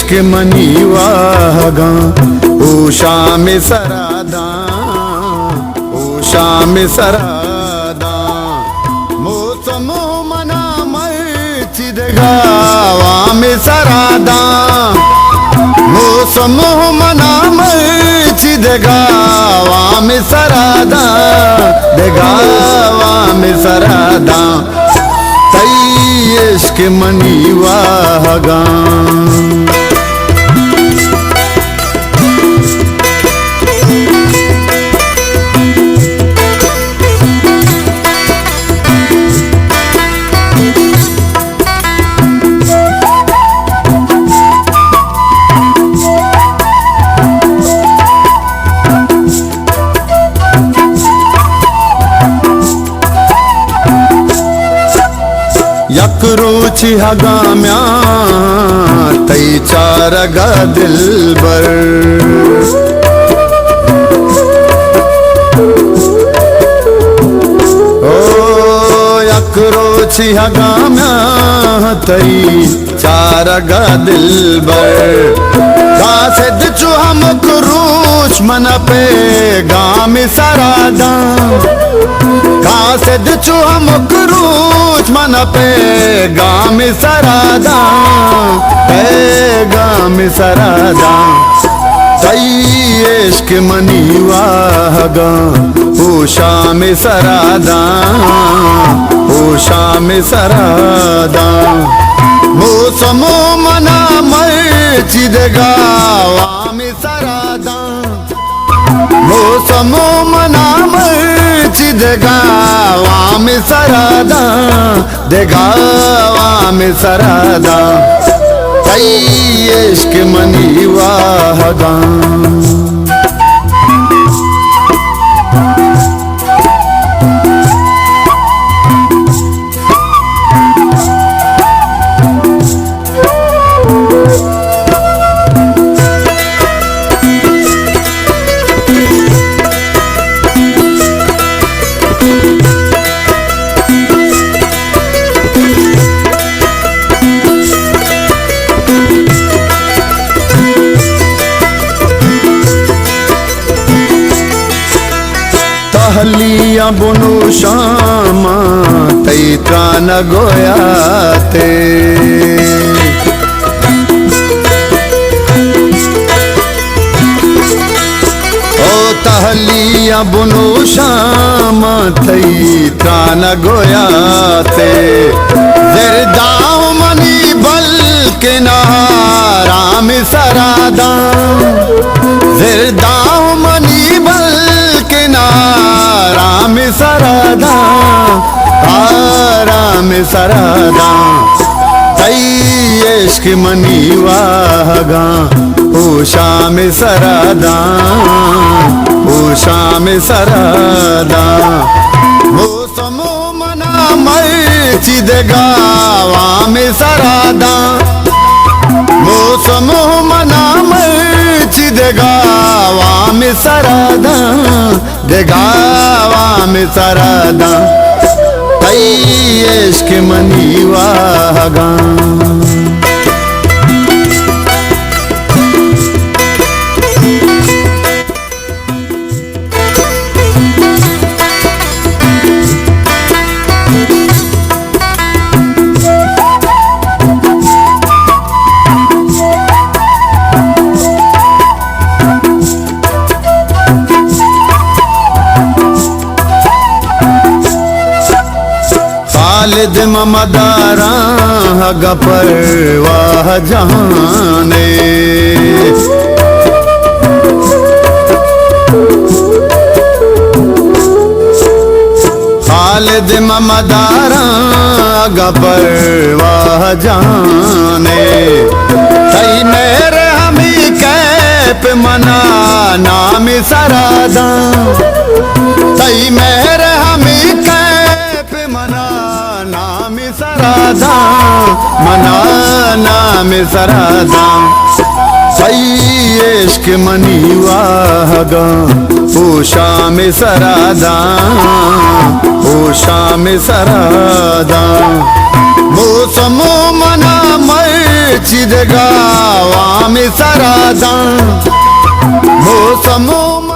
इश्क मनी वागा उषा में सरादा उषा में सरादा मौसम मना मर्चिद गावा में सरादा मौसम मना मर्चिद गावा में सरादा देगावा में सरादा तई इश्क मनी वागा यकरोची हगाम्या तई चारगा दिलबर ओ यकरोची हगाम्या तई चारगा दिलबर कासे दिचु हम क्रूश मन पे गाम सरादा कासे दिचु हम क्रूश मन पे गाम सरादा गाम सरादा तई इश्क मनी वागा उषा में सरादा उषा में सरादा मौसम मना मर्चिद गावा में सरादा मौसम मना मर्चिद गावा में सरादा देगावा में सरादा तई इश्क मनी वागा तहलिया बुनो शामा तई त्रान गोयाते ओ तहलिया बुनो शामा तई त्रान गोयाते ज़रदाओ मनी बल के नहारा में सरादा ज़रदाओ मनी बल के नाराम सरादा आराम सरादा तई इश्क मनी वागा उषा में सरादा उषा में सरादा मौसम मना मर्चिद गावा में सरादा मौसम मना मर्चिद गावा में सरादा देगावा में सरादा तई इश्क मनी वागा खालिद ममदारा हग परवाह जहाने खालिद ममदारा हग परवाह जाने तई मेरे हमी कैप मना नाम सरादा तई मेरे हमी कैप मना नाम सरादा मना नाम सरादा तई इश्क मनी वागा उषा में सरादा उषा में सरादा मौसम मना मर चिरगावा में सरादा मौसमों